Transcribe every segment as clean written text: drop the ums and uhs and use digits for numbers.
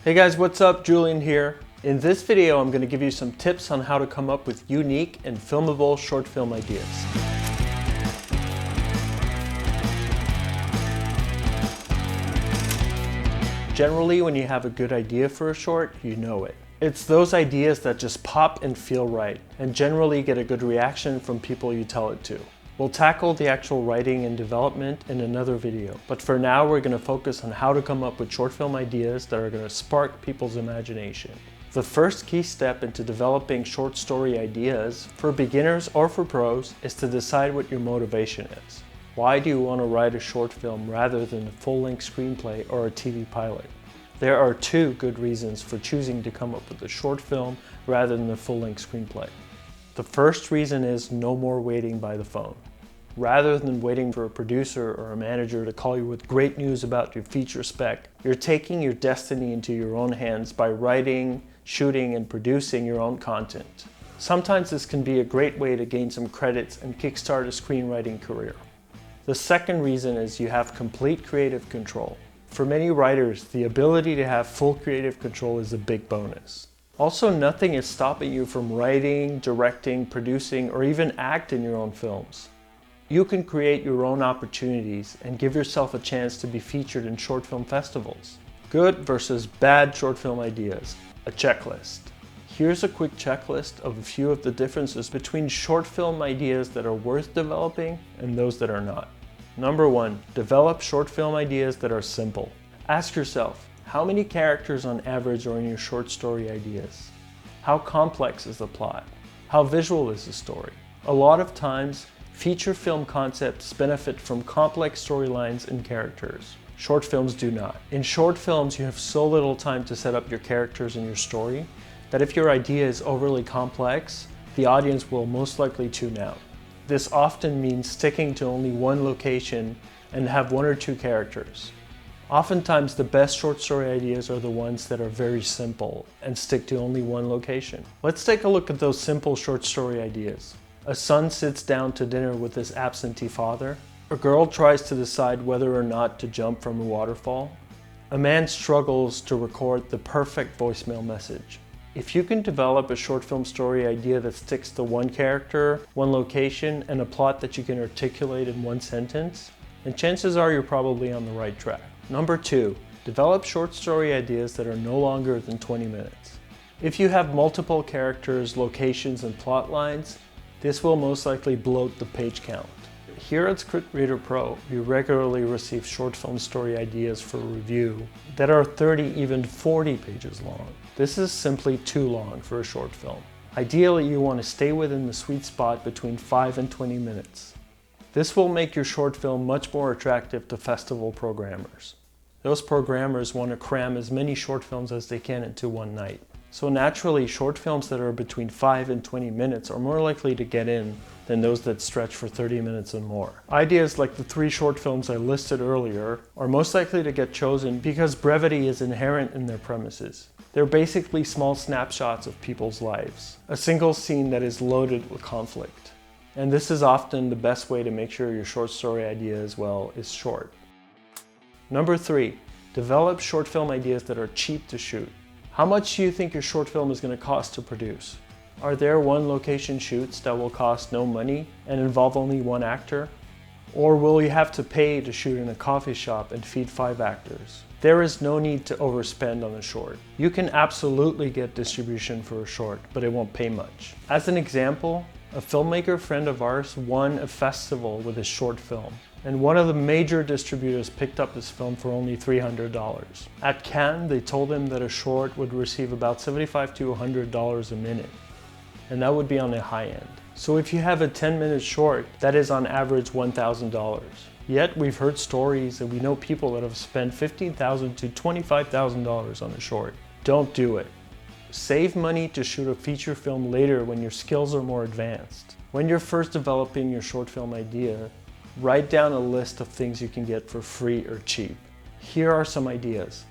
Hey guys, what's up? Julian here. In this video, I'm going to give you some tips on how to come up with unique and filmable short film ideas. Generally, when you have a good idea for a short, you know it. It's those ideas that just pop and feel right, and generally get a good reaction from people you tell it to. We'll tackle the actual writing and development in another video, but for now we're going to focus on how to come up with short film ideas that are going to spark people's imagination. The first key step into developing short story ideas, for beginners or for pros, is to decide what your motivation is. Why do you want to write a short film rather than a full-length screenplay or a TV pilot? There are two good reasons for choosing to come up with a short film rather than a full-length screenplay. The first reason is no more waiting by the phone. Rather than waiting for a producer or a manager to call you with great news about your feature spec, you're taking your destiny into your own hands by writing, shooting, and producing your own content. Sometimes this can be a great way to gain some credits and kickstart a screenwriting career. The second reason is you have complete creative control. For many writers, the ability to have full creative control is a big bonus. Also, nothing is stopping you from writing, directing, producing, or even act in your own films. You can create your own opportunities and give yourself a chance to be featured in short film festivals. Good versus bad short film ideas, a checklist. Here's a quick checklist of a few of the differences between short film ideas that are worth developing and those that are not. Number 1, develop short film ideas that are simple. Ask yourself, how many characters on average are in your short story ideas? How complex is the plot? How visual is the story? A lot of times, feature film concepts benefit from complex storylines and characters. Short films do not. In short films, you have so little time to set up your characters and your story that if your idea is overly complex, the audience will most likely tune out. This often means sticking to only one location and have one or two characters. Oftentimes, the best short story ideas are the ones that are very simple and stick to only one location. Let's take a look at those simple short story ideas. A son sits down to dinner with his absentee father. A girl tries to decide whether or not to jump from a waterfall. A man struggles to record the perfect voicemail message. If you can develop a short film story idea that sticks to one character, one location, and a plot that you can articulate in one sentence, then chances are you're probably on the right track. Number 2, develop short story ideas that are no longer than 20 minutes. If you have multiple characters, locations, and plot lines, this will most likely bloat the page count. Here at Scriptreader Pro, we regularly receive short film story ideas for review that are 30, even 40 pages long. This is simply too long for a short film. Ideally, you want to stay within the sweet spot between 5 and 20 minutes. This will make your short film much more attractive to festival programmers. Those programmers want to cram as many short films as they can into one night. So naturally, short films that are between 5 and 20 minutes are more likely to get in than those that stretch for 30 minutes and more. Ideas like the 3 short films I listed earlier are most likely to get chosen because brevity is inherent in their premises. They're basically small snapshots of people's lives, a single scene that is loaded with conflict. And this is often the best way to make sure your short story idea as well is short. Number 3, develop short film ideas that are cheap to shoot. How much do you think your short film is going to cost to produce? Are there one location shoots that will cost no money and involve only one actor? Or will you have to pay to shoot in a coffee shop and feed 5 actors? There is no need to overspend on a short. You can absolutely get distribution for a short, but it won't pay much. As an example, a filmmaker friend of ours won a festival with his short film, and one of the major distributors picked up his film for only $300. At Cannes, they told him that a short would receive about $75 to $100 a minute, and that would be on the high end. So if you have a 10-minute short, that is on average $1,000. Yet we've heard stories and we know people that have spent $15,000 to $25,000 on a short. Don't do it. Save money to shoot a feature film later when your skills are more advanced. When you're first developing your short film idea, write down a list of things you can get for free or cheap. Here are some ideas.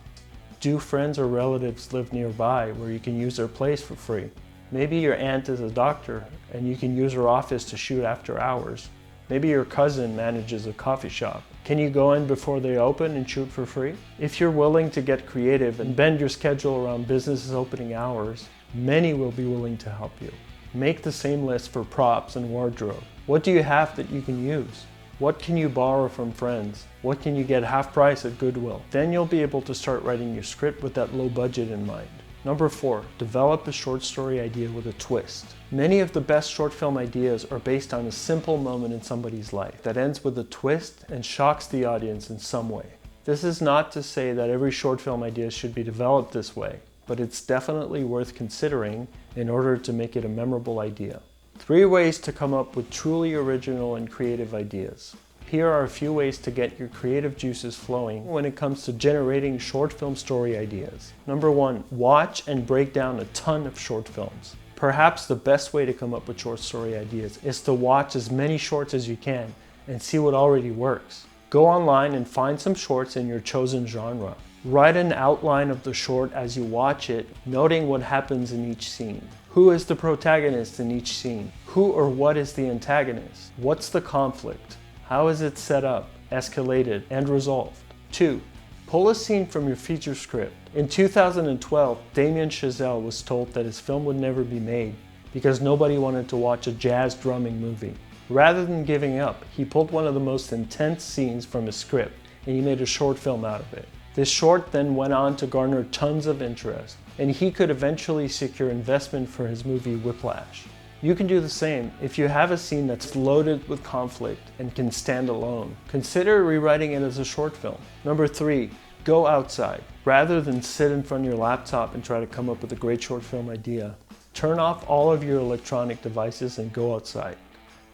Do friends or relatives live nearby where you can use their place for free? Maybe your aunt is a doctor and you can use her office to shoot after hours. Maybe your cousin manages a coffee shop. Can you go in before they open and shoot for free? If you're willing to get creative and bend your schedule around business's opening hours, many will be willing to help you. Make the same list for props and wardrobe. What do you have that you can use? What can you borrow from friends? What can you get half price at Goodwill? Then you'll be able to start writing your script with that low budget in mind. Number 4, develop a short story idea with a twist. Many of the best short film ideas are based on a simple moment in somebody's life that ends with a twist and shocks the audience in some way. This is not to say that every short film idea should be developed this way, but it's definitely worth considering in order to make it a memorable idea. 3 ways to come up with truly original and creative ideas. Here are a few ways to get your creative juices flowing when it comes to generating short film story ideas. Number 1, watch and break down a ton of short films. Perhaps the best way to come up with short story ideas is to watch as many shorts as you can and see what already works. Go online and find some shorts in your chosen genre. Write an outline of the short as you watch it, noting what happens in each scene. Who is the protagonist in each scene? Who or what is the antagonist? What's the conflict? How is it set up, escalated, and resolved? 2. Pull a scene from your feature script. In 2012, Damien Chazelle was told that his film would never be made because nobody wanted to watch a jazz drumming movie. Rather than giving up, he pulled one of the most intense scenes from his script and he made a short film out of it. This short then went on to garner tons of interest, and he could eventually secure investment for his movie Whiplash. You can do the same if you have a scene that's loaded with conflict and can stand alone. Consider rewriting it as a short film. Number 3, go outside. Rather than sit in front of your laptop and try to come up with a great short film idea, turn off all of your electronic devices and go outside.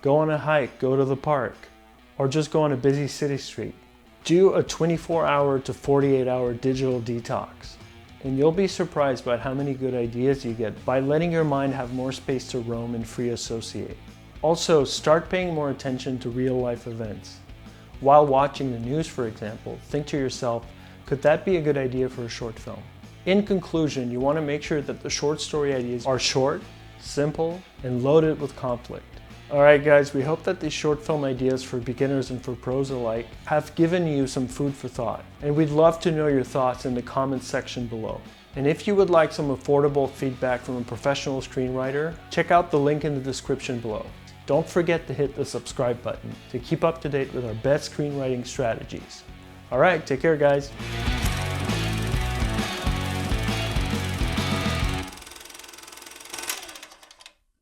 Go on a hike, go to the park, or just go on a busy city street. Do a 24-hour to 48-hour digital detox. And you'll be surprised by how many good ideas you get by letting your mind have more space to roam and free associate. Also, start paying more attention to real-life events. While watching the news, for example, think to yourself, could that be a good idea for a short film? In conclusion, you want to make sure that the short story ideas are short, simple, and loaded with conflict. Alright guys, we hope that these short film ideas for beginners and for pros alike have given you some food for thought. And we'd love to know your thoughts in the comments section below. And if you would like some affordable feedback from a professional screenwriter, check out the link in the description below. Don't forget to hit the subscribe button to keep up to date with our best screenwriting strategies. Alright, take care guys.